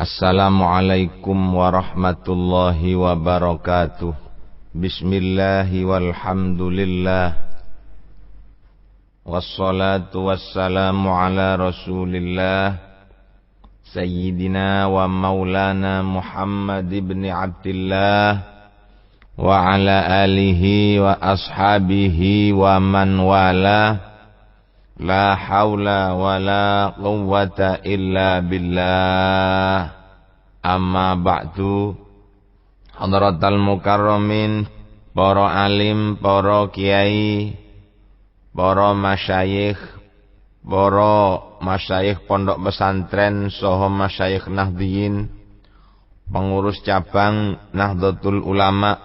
Assalamualaikum warahmatullahi wabarakatuh. Bismillahi walhamdulillah. Wassalatu wassalamu ala rasulillah Sayyidina wa maulana Muhammad ibn Abdillah wa ala alihi wa ashabihi wa man wala. La haula wa la quwwata illa billah. Amma ba'du. Hadratal mukarramin, para alim, para kiai, para masyayikh pondok pesantren saha masyayikh Nahdliyin, pengurus cabang Nahdlatul Ulama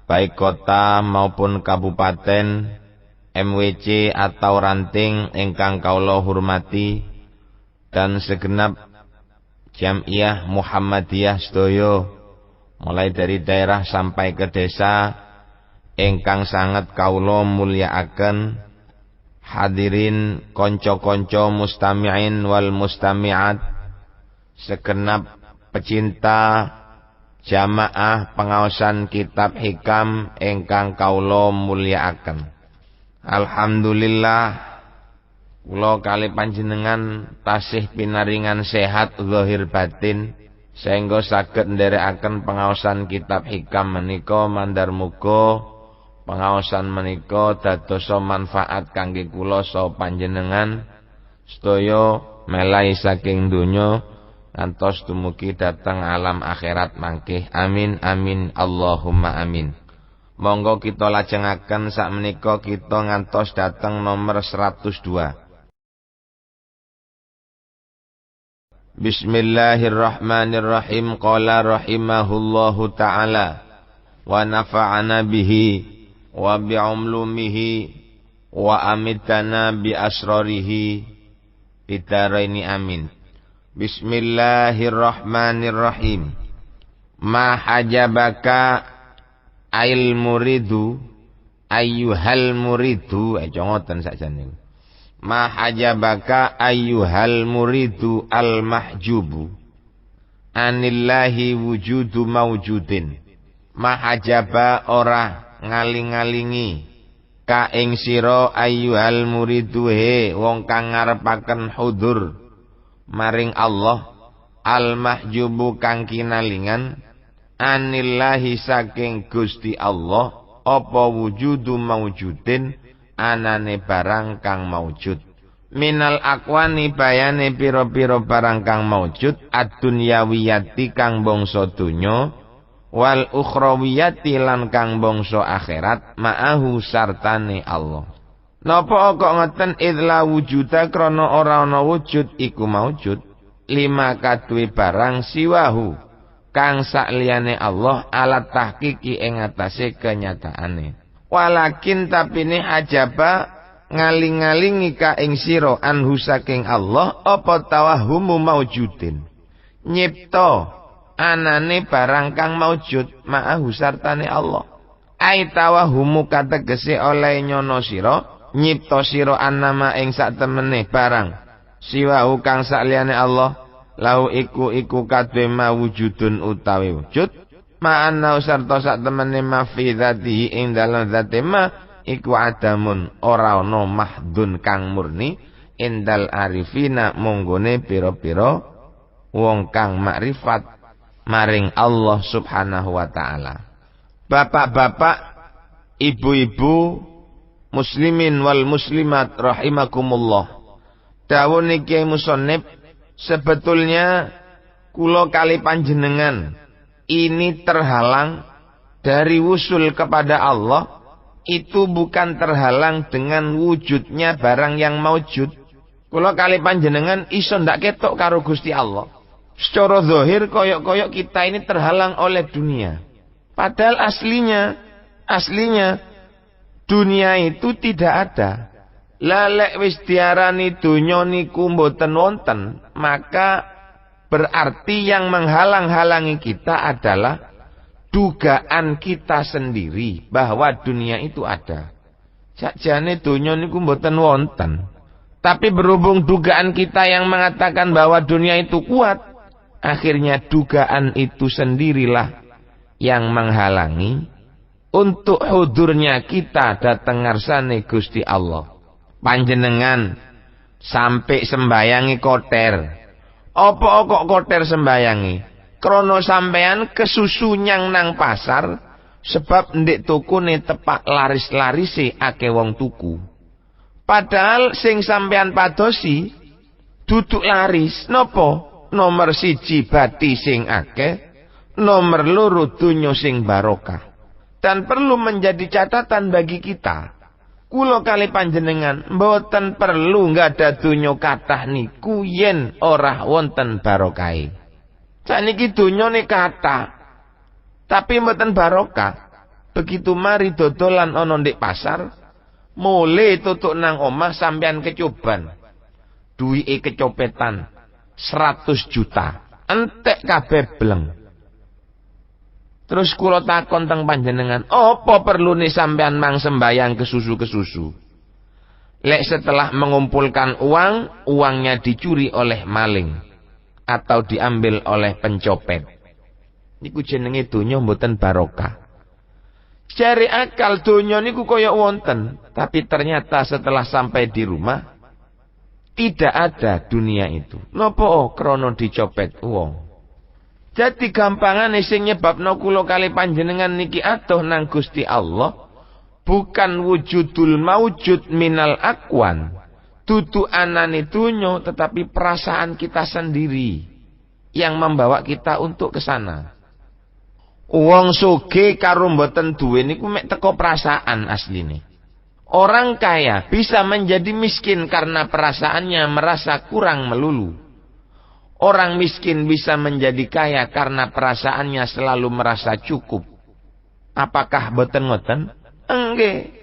baik kota maupun kabupaten, MWC atau ranting ingkang kaula hormati, dan segenap Jamiah Muhammadiyah sedaya mulai dari daerah sampai ke desa ingkang sangat kaula mulyakaken. Hadirin konco-konco mustami'in wal mustami'at, segenap pecinta jamaah pengaosan kitab hikam ingkang kaula mulyakaken. Alhamdulillah, kula kali panjenengan tasih pinaringan sehat zahir batin sehingga saged nderekaken pengaosan kitab hikam menika. Mandar muga pengaosan menika dadosa manfaat kangge kula saha panjenengan sedaya melai saking donya ngantos dumugi dhateng alam akhirat mangke. Amin amin Allahumma amin. Monggo kita lajengaken sakmenika kita ngantos dateng nomor 102. Bismillahirrahmanirrahim. Qala rahimahullahu ta'ala wa nafa'ana bihi wa bi'umlumihi wa amitana bi asrarihi bidaraini amin. Bismillahirrahmanirrahim. Ma hajabaka ail muridu ayyuhal muridu ngoten sakjane. Ma hajabaka ayyuhal muridu al mahjubu anillahi wujudu maujudin. Ma hajaba ora ngaling-ngalingi ka ing sira ayyuhal muridu he wong kang ngarepaken hudur maring Allah, al mahjubu kang kinalingan anillahi saking Gusti Allah apa wujudu maujudin anane barang kang maujud. Minal akwani bayane pira-pira barang kang maujud ad-dunyawiyati kang bangsa donya wal ukhrawiyati lan kang bangsa akhirat ma'ahu sartane Allah. Napa kok ngeten? Idla wujuda krana ora ana wujud iku maujud lima kaduwe barang siwahu kang sakliyane Allah alat tahqiqi ing atase kenyataane. Walakin tapine hajaba ngaling-ngalingi ka ing sira anhu saking Allah apa tawahhumu maujudin nyipta anane barang kang maujud ma'ahu sartane Allah. Ai tawahhumu kategese oleh nyono sira nyipta sira annama ing sak temene barang siwahu kang sakliyane Allah lau iku kadhe mawujudun utawi wujud ma'anna sarta sak temene mafidatihi ing dalem zate ma iku adamun ora ana mahdun kang murni indal arifina monggone pira-pira wong kang makrifat maring Allah subhanahu wa ta'ala. Bapak-bapak, ibu-ibu, muslimin wal muslimat rahimakumullah. Dawuh niki musannif, sebetulnya kula kali panjenengan ini terhalang dari wusul kepada Allah, itu bukan terhalang dengan wujudnya barang yang maujud. Kula kali panjenengan iso ndak ketok karo Gusti Allah. Secara zahir koyok-koyok kita ini terhalang oleh dunia. Padahal aslinya dunia itu tidak ada. Lalek wis diarani donya niku mboten wonten, maka berarti yang menghalang-halangi kita adalah dugaan kita sendiri bahwa dunia itu ada. Sakjane donya niku mboten wonten. Tapi berhubung dugaan kita yang mengatakan bahwa dunia itu kuat, akhirnya dugaan itu sendirilah yang menghalangi untuk hudurnya kita datang ngarsane Gusti Allah. Panjenengan sampai sembayangi koter. Apa kok koter sembayangi? Krono sampean kesusu nyang nang pasar, sebab ndek tukune tepak laris-larise akeh wong tuku. Padahal sing sampean padosi duduk laris. Napa? Nomor 1 bati sing akeh, nomor 2 donya sing barokah. Dan perlu menjadi catatan bagi kita. Kula kali panjenengan mboten perlu nggada donya kathah niku yen ora wonten barokahe. Sakniki donyane kathah tapi mboten barokah. Begitu mari dodolan ana ndek pasar, mule tutuk nang omah sampean kecoban. Duwike kecopetan 100 juta. Entek kabeh bleng. Terus kula takon teng panjenengan, apa perlune sampean mang sembayang kesusu-kesusu? Lek setelah mengumpulkan uang, uangnya dicuri oleh maling atau diambil oleh pencopet. Niku jenenge donya mboten barokah. Cari akal donya niku kaya wonten, tapi ternyata setelah sampai di rumah tidak ada dunia itu. Napa krana dicopet wong? Jadi gampangane sing nyebabno kula kali panjenengan niki atuh nang Gusti Allah bukan wujudul maujud minal akwan. Dudu anane donya tetapi perasaan kita sendiri yang membawa kita untuk ke sana. Wong sugih karo mboten duwe niku mek teko perasaan asline. Orang kaya bisa menjadi miskin karena perasaannya merasa kurang melulu. Orang miskin bisa menjadi kaya karena perasaannya selalu merasa cukup. Apakah boten ngoten? Enggak.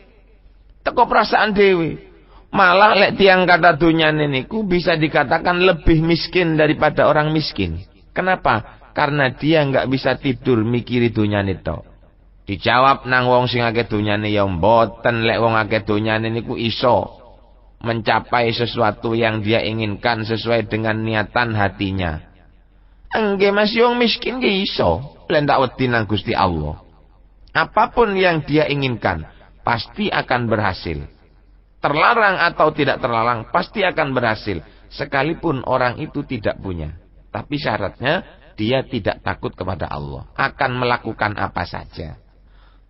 Teko perasaan dewi. Malah lek tiang kata dunyane niku bisa dikatakan lebih miskin daripada orang miskin. Kenapa? Karena dia nggak bisa tidur mikiri dunyane tok. Dijawab nang wong sing akeh dunyane ya mboten, lek wong akeh dunyane niku iso mencapai sesuatu yang dia inginkan sesuai dengan niatan hatinya. Enggak masih wong miskin ki iso lendak wedi nang Gusti Allah. Apapun yang dia inginkan pasti akan berhasil. Terlarang atau tidak terlarang pasti akan berhasil. Sekalipun orang itu tidak punya. Tapi syaratnya dia tidak takut kepada Allah. Akan melakukan apa saja.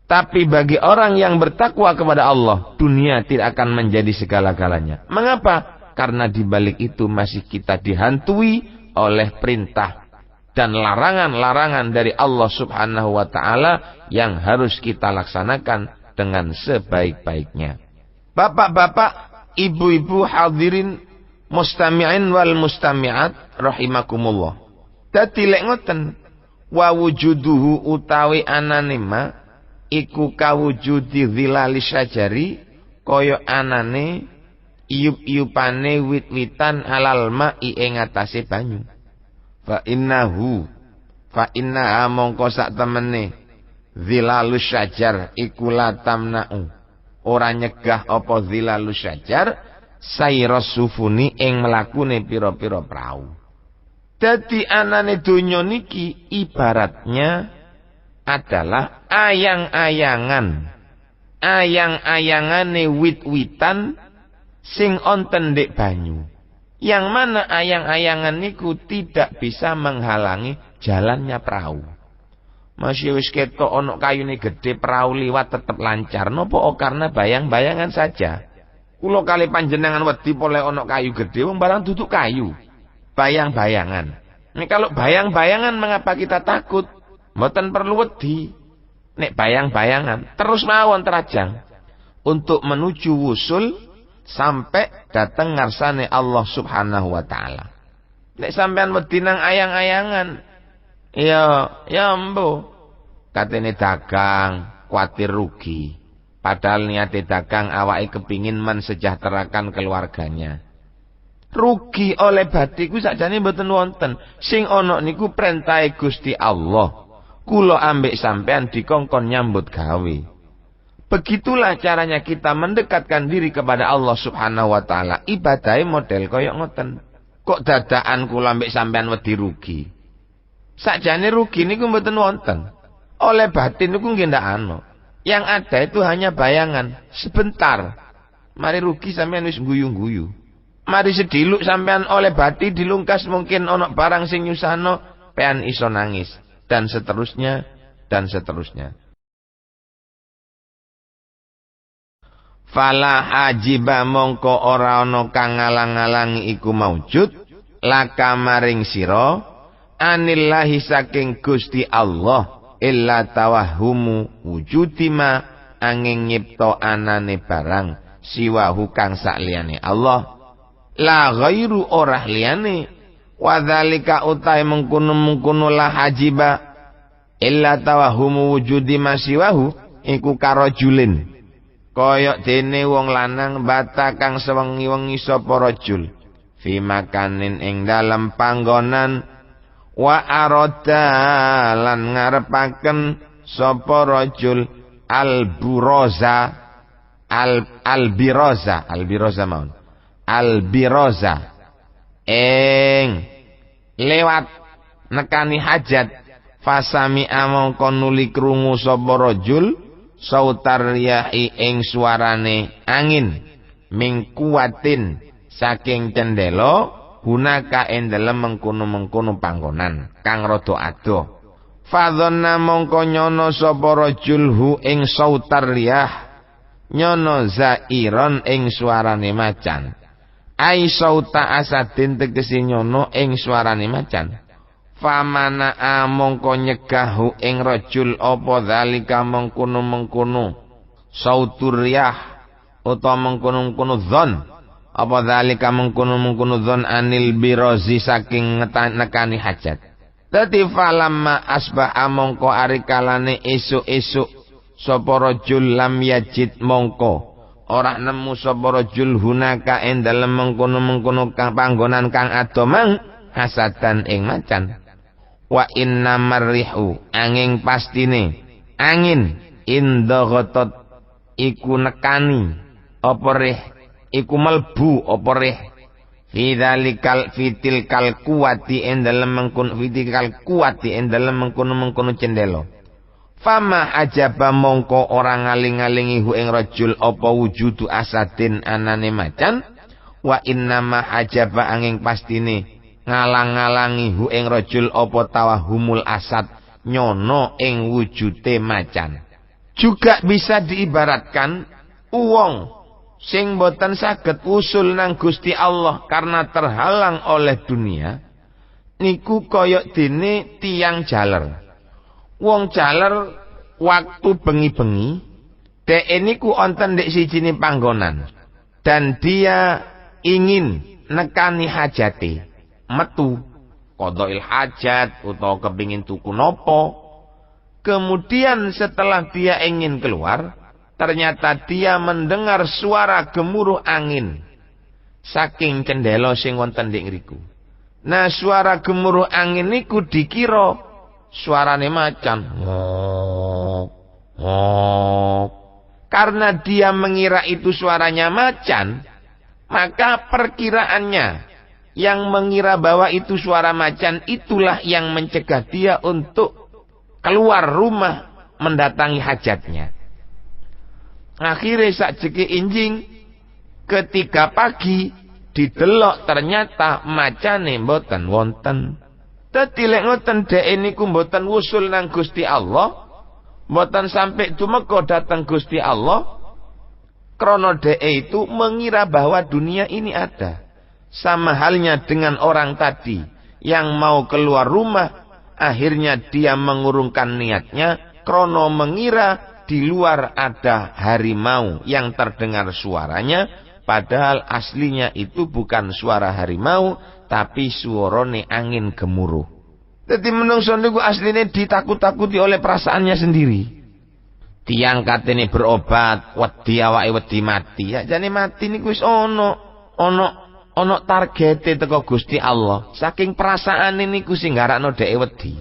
Tapi bagi orang yang bertakwa kepada Allah, dunia tidak akan menjadi segala-galanya. Mengapa? Karena di balik itu masih kita dihantui oleh perintah dan larangan-larangan dari Allah Subhanahu wa taala yang harus kita laksanakan dengan sebaik-baiknya. Bapak-bapak, ibu-ibu hadirin mustami'in wal mustami'at rahimakumullah. Dadi lek ngoten, wa wujuduhu utawi ananema iku kawujudi zilali syajari kaya anane iup-iupane wit-witan alal ma'i ing atase banyu. Fa innaha mongko sak temene zilalus syajar iku latamna'u ora nyegah apa zilalus syajar sayras sufuni ing mlakune pira-pira prau. Dadi anane donya niki ibaratnya adalah ayang-ayangane wit-witan sing onten ndek banyu. Yang mana ayang-ayangan niku tidak bisa menghalangi jalannya perahu. Masih wis ketok ono kayune gede perahu liwat tetep lancar. Napa karena bayang-bayangan saja. Kula kali panjenengan wedi oleh ono kayu gede wong barang duduk kayu. Bayang-bayangan. Ini kalau bayang-bayangan mengapa kita takut? Mboten perlu wedi. Nek bayang-bayangan terus mawon terajang untuk menuju wusul sampai datang ngarsane Allah Subhanahu wa taala. Nek sampean wedi nang ayang-ayangan, ya mbo. Katene dagang, kuatir rugi. Padahal niate dagang awake kepingin mensejahterakan keluarganya. Rugi oleh batiku sakjane mboten wonten. Sing ana niku perintahe Gusti Allah. Kula ambek sampean dikongkon nyambut gawe. Begitulah caranya kita mendekatkan diri kepada Allah Subhanahu wa taala. Ibadahe model kaya ngoten. Kok dadakan kula ambek sampean wedi rugi. Sakjane rugi niku mboten wonten. Oleh batin niku nggih ndak ana. Yang ada itu hanya bayangan sebentar. Mari rugi sampean wis guyu-guyu. Mari sediluk sampean oleh bati dilungkas mungkin ana barang sing nyusahno pean iso nangis dan seterusnya dan seterusnya. Fala hajiba mongko ora ana kang ngalang-alangi iku maujud laka maring sira anillahi saking Gusti Allah illa tawahumu wujudima angin nyipta anane barang siwahu kang sakliyane Allah la ghairu ora liyane wadzalika utai mengkono la hajiba illa tawahumu wujudima siwahu iku karajulin kaya dene wong lanang bata kang sewengi-wengi sapa rajul fi makanin ing dalem panggonan wa arada lan ngarepaken sapa rajul al-buraza al-biraza maun al-biraza ing lewat nekani hajat fasami amangka nuli krungu sapa rajul sautar riyahi ing suarane angin ming kuwatin saking cendela hunaka ing dalem mengkono-mengkono panggonan kang rada adoh fadhonna mongko nyono sapa rajul hu ing sautar riyah nyono zairon ing suarane macan ai sauta asadin tegese nyono ing suarane macan famana mongko nyegahu ing rajul apa zalika mengkono-mengkono sautur riyah utawa mengkono-mengkono dzon apa dzalika mengkono-mengkono dzon anil birazi saking nekani hajat. Dadi falamma asbah mongko ari kalane esuk-esuk sapa rajul lam yajid mongko ora nemu sapa rajul hunaka ing dalem mengkono-mengkono kang panggonan kang adomang hasadan ing macan. Wa inna marrihu angin pastine angin indaghatat iku nekani apa rih iku melbu apa rih fidzalikal fitilkal kuwati ing dalem mengkono fitilkal kuwati ing dalem mengkono cendela fama ajaba mongko ora ngaling-alingi hu ing rajul apa wujudu asadin anane macan wa innama ajaba angin pastine ngalang-alangi hu ing rajul apa tawahumul asad nyono ing wujude macan. Juga bisa diibaratkan uwong sing boten saged usul nang Gusti Allah karena terhalang oleh dunia niku koyok dene tiang jaler. Wong jaler waktu bengi-bengi dhek niku wonten ndek sijine panggonan dan dia ingin nekani hajate metu qadhail hajat utawa kepingin tuku nopo. Kemudian setelah dia ingin keluar, ternyata dia mendengar suara gemuruh angin saking cendela sing wonten ndek ngriku. Nah, suara gemuruh angin niku dikira suarane macan. Karena dia mengira itu suaranya macan, maka perkiraannya yang mengira bahwa itu suara macan itulah yang mencegah dia untuk keluar rumah mendatangi hajatnya. Akhirnya sakjeke injing ketika pagi didelok ternyata macane mboten wonten. Dadi lek ngoten dhek niku mboten wusul nang Gusti Allah, mboten sampai dumeka datang Gusti Allah. Krana dhek itu mengira bahwa dunia ini ada. Sama halnya dengan orang tadi yang mau keluar rumah, akhirnya dia mengurungkan niatnya krono mengira di luar ada harimau yang terdengar suaranya, padahal aslinya itu bukan suara harimau tapi suarane angin gemuruh. Jadi menungso niku asline ditakut-takuti oleh perasaannya sendiri. Tiang katene berobat, wedi awake wedi mati. Ya jane mati niku wis ono targete teko Gusti Allah. Saking perasaan ini ku sing garakno dhek wedi.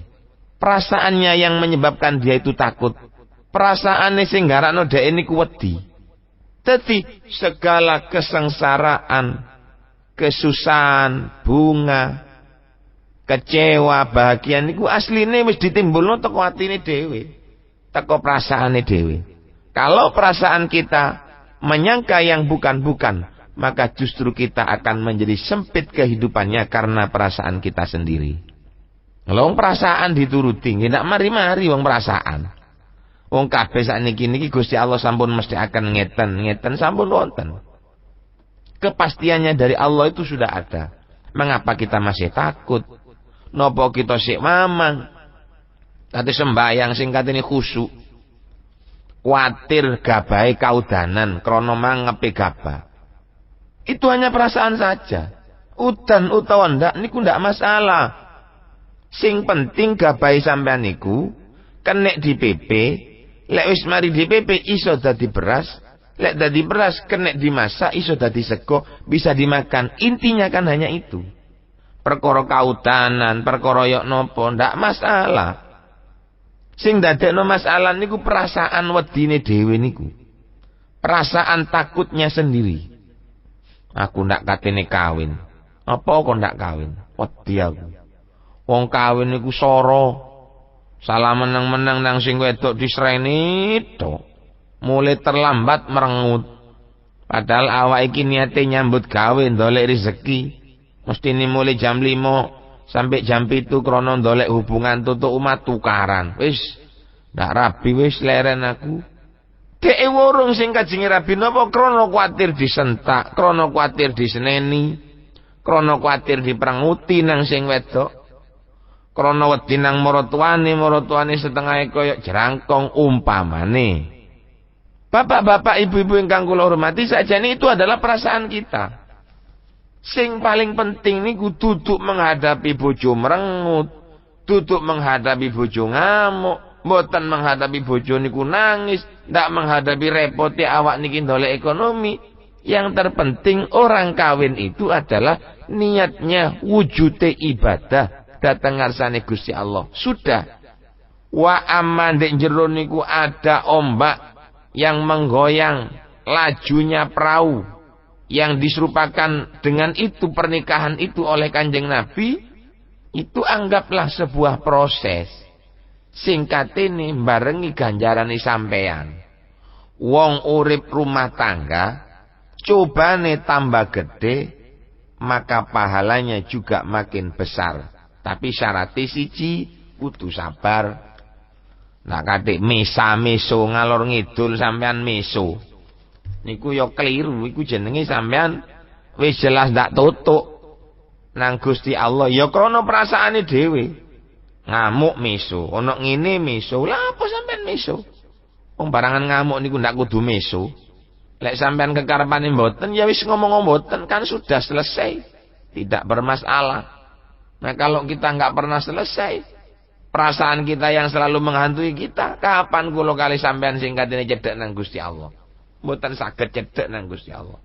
Perasaannya yang menyebabkan dia itu takut. Perasaane sing garakno dhek niku wedi. Dadi segala kesengsaraan, kesusahan, bunga, kecewa, bahagia niku asline wis ditimbulno teko atine dhewe, teko perasaane dhewe. Kalau perasaan kita menyangka yang bukan-bukan, maka justru kita akan menjadi sempit kehidupannya karena perasaan kita sendiri. Wong perasaan dituruti, ndak mari-mari wong perasaan. Wong kabeh sakniki niki Gusti Allah sampun mesti akan ngeten sampun wonten. Kepastiannya dari Allah itu sudah ada. Mengapa kita masih takut? Napa kita sik mamang? Kate sembayang sing katene khusyuk. Kuatir gabahe kaudanan krana mangepe gabah. Itu hanya perasaan saja. Udan utawa ndak niku ndak masalah. Sing penting gabahe sampean niku kenek di PP, lek wis mari di PP iso dadi beras, lek dadi beras kenek dimasak iso dadi sego, bisa dimakan. Intinya kan hanya itu. Perkara kaudanan, perkara yok nopo ndak masalah. Sing dadekno masalah niku perasaan wedine dhewe niku. Perasaan takutnya sendiri. Aku ndak katene kawin. Apa kok ndak kawin? Wedi aku. Wong kawin niku soro. Salah menang-menang nang sing wedok disreni tok. Mulai terlambat merengut. Padahal awak iki niate nyambut gawe ndolek rezeki. Mesti ini mulai jam 5 sampai jam 7 krana ndolek hubungan tutuk umat tukaran. Wis ndak rabi wis leren aku. Dek wurung sing kajenge rabi napa krana kuwatir disentak, krana kuwatir diseneni, krana kuwatir diperanguti nang sing wedok. Krana wedi nang maratuane setengah kaya jerangkong umpamane. Bapak-bapak, ibu-ibu ingkang kula hormati, sakjane itu adalah perasaan kita. Sing paling penting niku duduk menghadapi bojo merengut, duduk menghadapi bojo ngamuk, mboten menghadapi bojo niku nangis, ndak menghadapi repoti awak niki ndolek ekonomi. Yang terpenting orang kawin itu adalah niatnya wujude ibadah. Datang ngarsane Gusti Allah. Sudah. Wa aman dek jero niku ada ombak yang menggoyang lajunya perahu yang diserupakan dengan itu pernikahan itu oleh Kanjeng Nabi, itu anggaplah sebuah proses. Singkatene barengi ganjarane sampean. Wong urip rumah tangga cobane tambah gede, maka pahalanya juga makin besar. Tapi syaratnya siji kudu sabar. Nah katik meso ngalor ngidul sampean meso. Niku yo keliru, iku jenenge sampean wis jelas ndak tutuk nang Gusti Allah. Ya krana perasaane dhewe. Ngamuk meso, ana ngene meso. Lah apa sampean meso? Wong barangan ngamuk niku ndak kudu meso. Lek sampean kekarepane mboten ya wis ngomong mboten kan sudah selesai. Tidak bermasalah. Nah kalau kita nggak pernah selesai, perasaan kita yang selalu menghantui kita, kapan kula kali sampean sing katene cedhek nang Gusti Allah? Mboten saged cedhek nang Gusti Allah.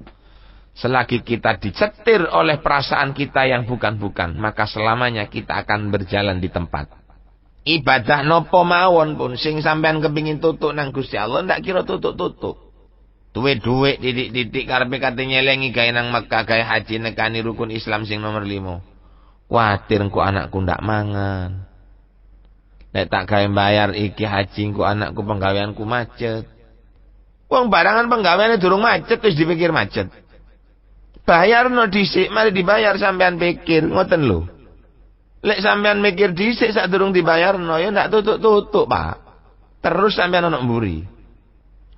Selagi kita dicetir oleh perasaan kita yang bukan-bukan, maka selamanya kita akan berjalan di tempat. Ibadah nopo mawon pun sing sampean kepingin tutuk nang Gusti Allah ndak kira tutuk-tutuk. Duwe-duwe titik-titik karepe kate nyelengi gawe nang Mekah gawe haji nekani rukun Islam sing nomor 5. Kuatir engko anakku ndak mangan. Nek tak gawe bayar iki haji engko anakku penggaweanku macet. Wong barangan penggaweane durung macet wis dipikir macet. Bayarno dhisik mari dibayar sampean pikir ngoten lho. Lek sampean mikir dhisik sak durung dibayarno ya ndak tutuk-tutuk, Pak. Terus sampean ono mburi.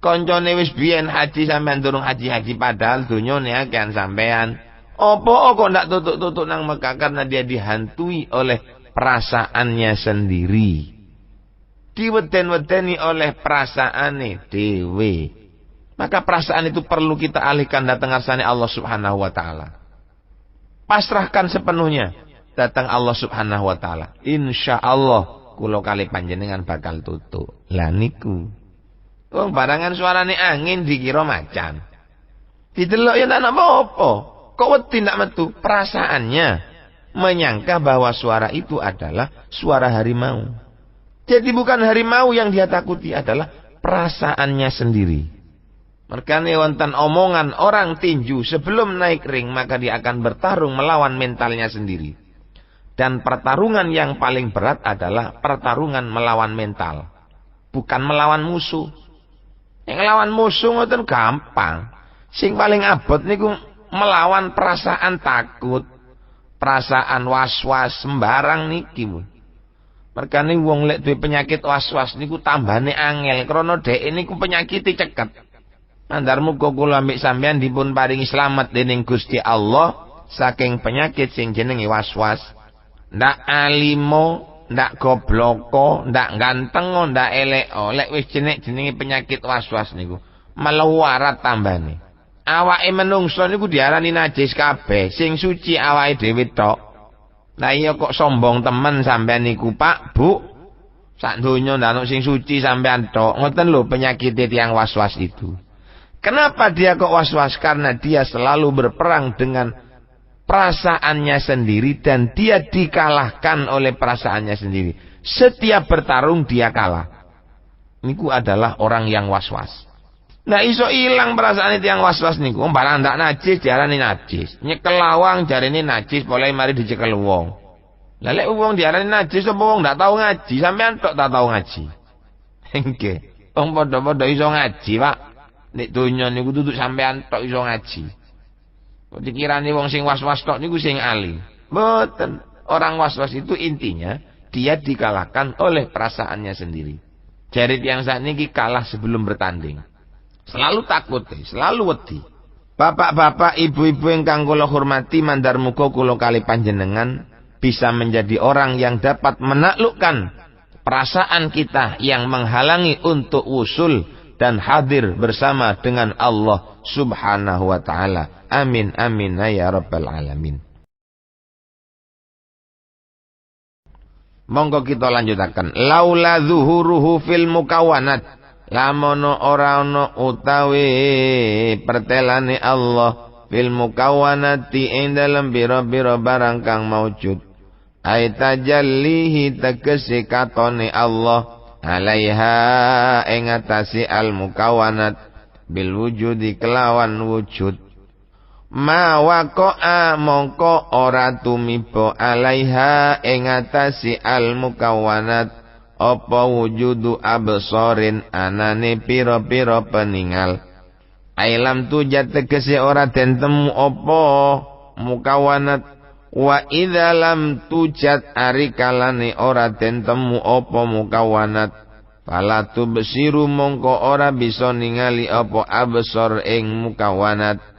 Koncone wis biyen haji sampean durung haji-haji padahal donyane akehan sampean. Apa kok ndak tutuk-tutuk nang Mekah karena dia dihantui oleh perasaannya sendiri. Diweden-wedeni oleh perasaane dhewe. Maka perasaan itu perlu kita alihkan datang ngarsane Allah Subhanahu wa taala. Pasrahkan sepenuhnya datang Allah Subhanahu wa taala. Insyaallah kula kali panjenengan bakal tutuk. Lah niku. Wong barangan suarane angin dikira macan. Didelok ya ndak apa-apa. Kok wedi ndak metu? Perasaannya menyangka bahwa suara itu adalah suara harimau. Jadi bukan harimau yang dia takuti, adalah perasaannya sendiri. Merkane wonten omongan orang tinju sebelum naik ring maka dia akan bertarung melawan mentalnya sendiri. Dan pertarungan yang paling berat adalah pertarungan melawan mental. Bukan melawan musuh. Yang melawan musuh ngoten gampang. Sing paling abot niku melawan perasaan takut, perasaan was-was sembarang niki. Mergane wong lek duwe penyakit was-was niku tambane angel krana dhek niku penyakite ceket. Andar muga kula ambek sampean dipun paringi slamet dening Gusti Allah saking penyakit sing jenenge was-was. Ndak alimo, ndak gobloko, ndak ganteng, ndak eleko. Lek wis jenenge penyakit was-was niku melewarat tambane. Awake menungso niku diarani najis kabeh, sing suci awake dhewe tok. Lah iya kok sombong temen sampean niku, Pak, Bu. Sak donya ndak ono sing suci sampean tok. Ngoten lho penyakit tiyang was-was itu. Kenapa dia kok was-was? Karena dia selalu berperang dengan perasaannya sendiri dan dia dikalahkan oleh perasaannya sendiri. Setiap bertarung dia kalah. Niku adalah orang yang was-was. Nah iso ilang perasaan itu yang was-was niku. Barang ndak najis diarani najis. Nyekel lawang jarene najis boleh mari dicekel wong. Lah lek wong diarani najis apa wong ndak tahu ngaji, sampean tok tak tahu ngaji. Nggih. Wong padha-padha iso ngaji, Pak. Nek donya niku duduk sampean tok iso ngaji. Kok dikirani wong sing was-was tok niku sing alim. Mboten. Orang was-was itu intinya dia dikalahkan oleh perasaannya sendiri. Jari tiyang sakniki kalah sebelum bertanding. Selalu takut, selalu wedi. Bapak-bapak, ibu-ibu ingkang kula hormati, mandar muga kula kali panjenengan bisa menjadi orang yang dapat menaklukkan perasaan kita yang menghalangi untuk usul dan hadir bersama dengan Allah Subhanahu wa taala. Amin amin ya rabbal alamin. Monggo kita lanjutaken. Laula zuhuruhu fil mukawwanat, lamono ora ono utawi pertelane Allah fil mukawwanati ing dalem bira-bira barang kang maujud. Ai tajallihi tegese katone Allah alaiha ing atase al mukawwanat bil wujudi kelawan wujud. Ma waqa'a mongko ora tumiba alaiha ing atase al mukawwanat apa wujudu absarin anane pira-pira peningal. Ailam tujat tegese ora den temu apa mukawwanat wa idza lam tujat ari kalane ora den temu apa mukawwanat fala tubsiru mongko ora bisa ningali apa absar ing mukawwanat.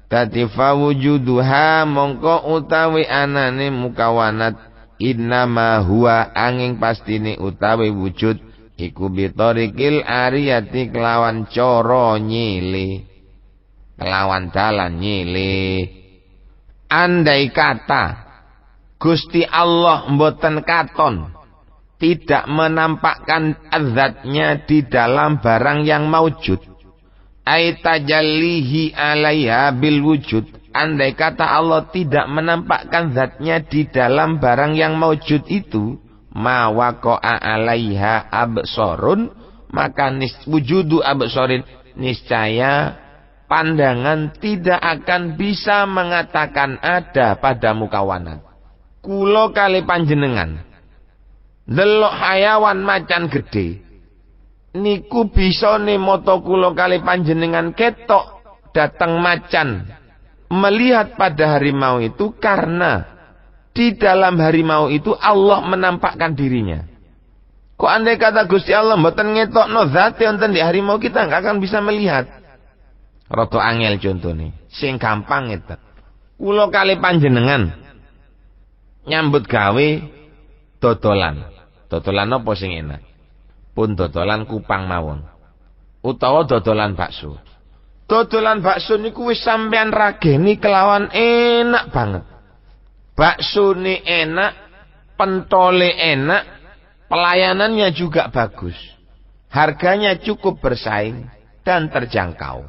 Dadi fa wujuduha mongko utawi anane mukawwanat innama huwa angin pastine utawi wujud iku bitorikil ariyati kelawan cara nyile, kelawan dalan nyile. Andai kata Gusti Allah mboten katon tidak menampakkan zatnya di dalam barang yang maujud, ai tajallihi alaiha bil wujud, andai kata Allah tidak menampakkan zatnya di dalam barang yang maujud itu, ma waqa'a alaiha absarun, maka wujudu absarin, niscaya pandangan tidak akan bisa mengatakan ada pada mukawwanat. Kula kali panjenengan delok hayawan macan gede niku bisa nih moto kula kali panjenengan ketok datang macan melihat pada harimau itu karena di dalam harimau itu Allah menampakkan dirinya. Kok andai kata Gusti Allah mboten ngetokno zate wonten di harimau, kita nggak akan bisa melihat. Rada angel contone, sing gampang itu. Kula kali panjenengan nyambut gawe dodolan. Dodolan apa sing enak? Pun dodolan kupang mawon utawa dodolan bakso. Dodolan bakso niku wis sampean rageni kelawan enak banget. Bakso ni enak, pentole enak, pelayanannya juga bagus. Harganya cukup bersaing dan terjangkau.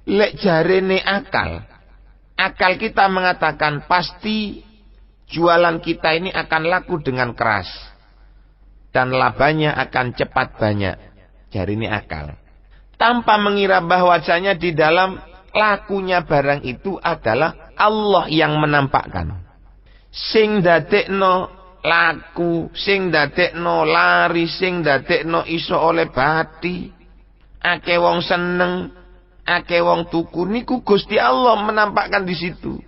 Lek jarene akal kita mengatakan pasti jualan kita ini akan laku dengan keras dan labanya akan cepat banyak. Jari ini akal. Tanpa mengira bahwasanya di dalam lakunya barang itu adalah Allah yang menampakkan. sing dadekno laku, sing dadekno laris, sing dadekno iso oleh bati, akeh wong seneng, akeh wong tuku, niku Gusti Allah menampakkan di situ.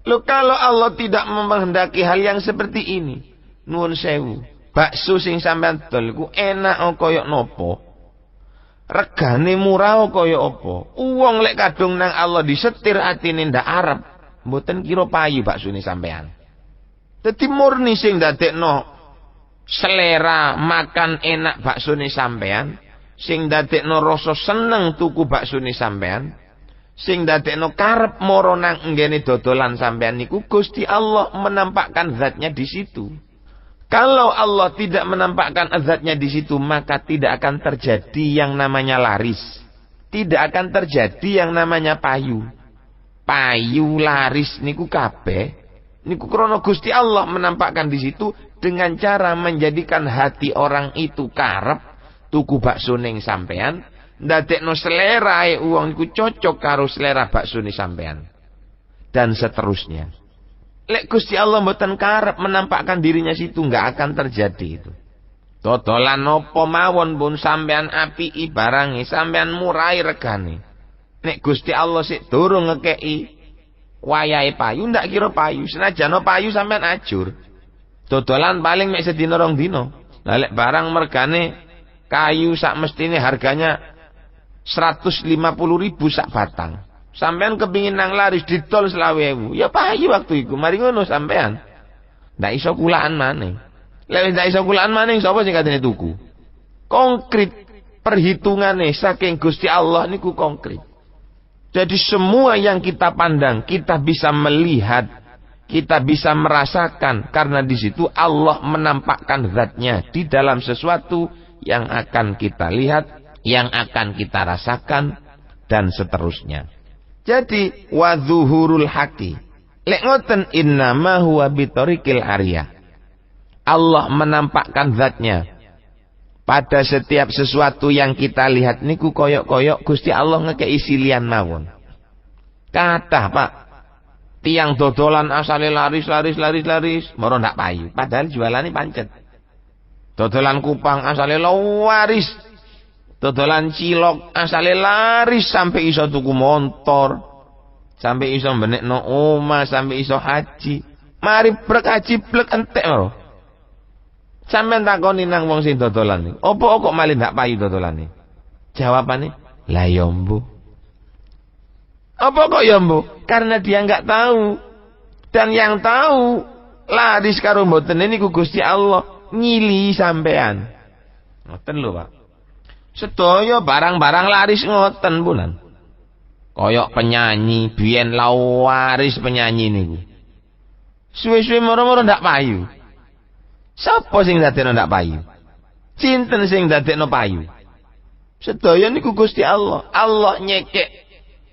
Loh, kalau Allah tidak menghendaki hal yang seperti ini, nuwun sewu, bakso sing sampean dol ku enak kaya napa? Regane murah kaya apa? Wong lek kadung nang Allah disetir atine ndak arep, mboten kira payu baksone sampean. Dadi murni sing dadekno selera makan enak baksone sampean, sing dadekno rasa seneng tuku baksone sampean, sing dadekno karep moro nang nggene dodolan sampean niku Gusti Allah menampakkan zatnya di situ. Kalau Allah tidak menampakkan zatnya di situ, maka tidak akan terjadi yang namanya laris. Tidak akan terjadi yang namanya payu. Payu laris niku kabeh niku krana Gusti Allah menampakkan di situ dengan cara menjadikan hati orang itu karep tuku bakso ning sampean, ndadekno selerae wong iku cocok karo selera bakso ning sampean. Dan seterusnya. Lek Gusti Allah mboten karep menampakkan dirinya situ, enggak akan terjadi itu. Dodolan napa mawon pun sampean apiki barange, sampean murai regane. Nek Gusti Allah sik durung ngekeki wayahe payu, ndak kira payu. Senajan payu sampean ajur. Dodolan paling mek sedina rong dina. Lah lek barang mergane kayu sak mestine harganya 150.000 sak batang. Sampean kepingin nang laris didol 20.000. Ya payu waktu iku. Mari ngono sampean. Ndak iso kulaan maneh. Lek ndak iso kulaan maneh sapa sing katene tuku? Konkret perhitungane saking Gusti Allah niku konkret. Jadi semua yang kita pandang, kita bisa melihat, kita bisa merasakan karena di situ Allah menampakkan zatnya di dalam sesuatu yang akan kita lihat, yang akan kita rasakan dan seterusnya. Jadi wa zuhurul haqi. Lek ngoten innama huwa bitoriqil ariyah. Allah menampakkan zatnya pada setiap sesuatu yang kita lihat niku koyok-koyok Gusti Allah ngekei silian mawon. Kathah Pak, tiang dodolan asale laris, moro ndak payu, padahal jualane pancet. Dodolan kupang asale laris, dodolan cilok asale laris sampai iso tuku motor, sampai iso benekno omah, sampai iso haji. Mari brek haji blek entek lho. Sampeyan takoni nang wong sing dodolan iki, opo kok malih ndak payu dodolane? Jawabane, lah ya mbuh. Apa kok ya mbuh? Karena dia enggak tahu. Dan yang tahu laris karo mboten niku Gusti Allah ngili sampean. Ngoten lho, Pak. Sedaya barang-barang laris ngoten punan. Koyok penyanyi, biyen lawaris penyanyi niku. Suwe-suwe moro-moro ndak payu. Sapa sing dadekno ndak payu? Sinten sing dadekno payu? Sedaya niku Gusti Allah. Allah nyekek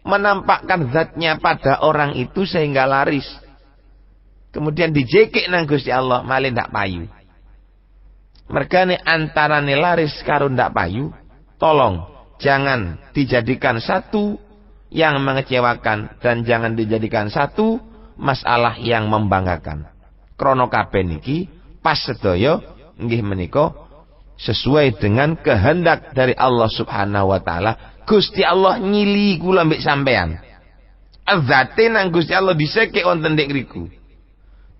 menampakkan zatnya pada orang itu sehingga laris. Kemudian dijekek nang Gusti Allah malih ndak payu. Mergane antarane laris karo ndak payu, tolong jangan dijadikan satu yang mengecewakan dan jangan dijadikan satu masalah yang membanggakan. Krana kabeh niki pas sedaya nggih menika sesuai dengan kehendak dari Allah Subhanahu wa taala. Gusti Allah nyili kula mbek sampean. Azate nang Gusti Allah disekek wonten ndek riku.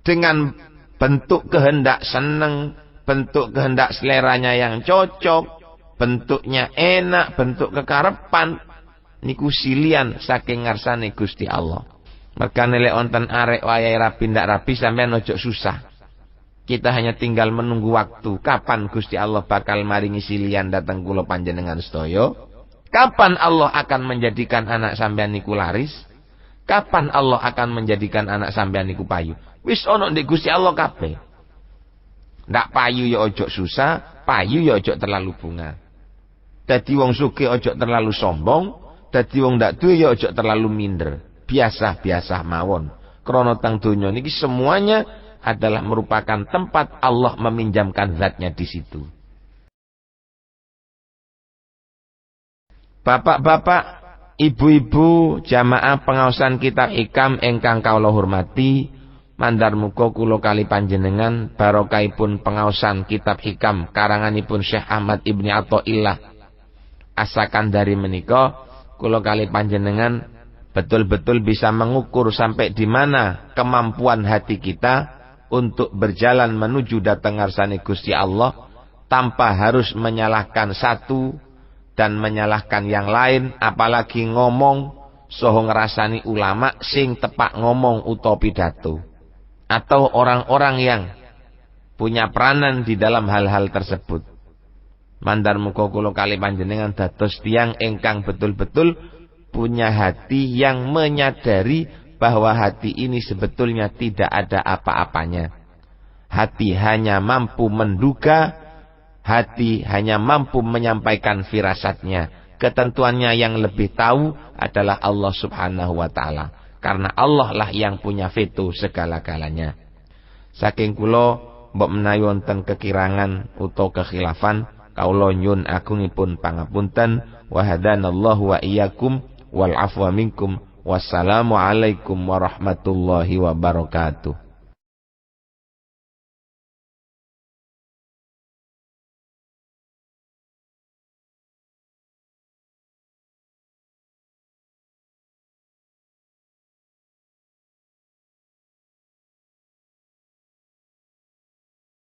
Dengan bentuk kehendak seneng, bentuk kehendak seleranya yang cocok, bentuknya enak, bentuk kekarepan niku silian saking ngarsane Gusti Allah. Merkane lek wonten arek wayahe rapi ndak rapi sampean ojo susah. Kita hanya tinggal menunggu waktu kapan Gusti Allah bakal maringi silian dateng kula panjenengan sedaya. Kapan Allah akan menjadikan anak sampean niku laris? Kapan Allah akan menjadikan anak sampean niku payu? Wis ana ndek Gusti Allah kabeh. Ndak payu ya ojo susah, payu ya ojo terlalu bunga. Dadi wong sugih ojo terlalu sombong, dadi wong ndak duwe ya ojo terlalu minder. Biasa-biasa mawon. Krana teng donya niki semuanya adalah merupakan tempat Allah meminjamkan zatnya di situ. Bapak-bapak, ibu-ibu, jamaah pengaosan kitab Hikam ingkang kawula hormati, Mandar muga kula kali panjenengan barokahipun pengaosan kitab hikam karanganipun Syekh Ahmad Ibni Athaillah As-Sakandari menika, kula kali panjenengan betul-betul bisa mengukur sampai di mana kemampuan hati kita untuk berjalan menuju datang ngarsane Gusti Allah tanpa harus menyalahkan satu dan menyalahkan yang lain, apalagi ngomong soho ngrasani ulama sing tepak ngomong utawa pidato atau orang-orang yang punya peranan di dalam hal-hal tersebut. Mandar muga kula kali panjenengan dados tiyang ingkang betul-betul punya hati yang menyadari bahwa hati ini sebetulnya tidak ada apa-apanya. Hati hanya mampu menduga, hati hanya mampu menyampaikan firasatnya. Ketentuannya yang lebih tahu adalah Allah Subhanahu wa taala. Karena Allah lah yang punya veto segala-galanya. Saking kula mbok menawi wonten kekirangan utawa kekhilafan, kaula nyuwun agungipun pangapunten. Wa hadanallahu wa iyyakum wal afwa minkum. Wassalamu alaikum warahmatullahi wabarakatuh.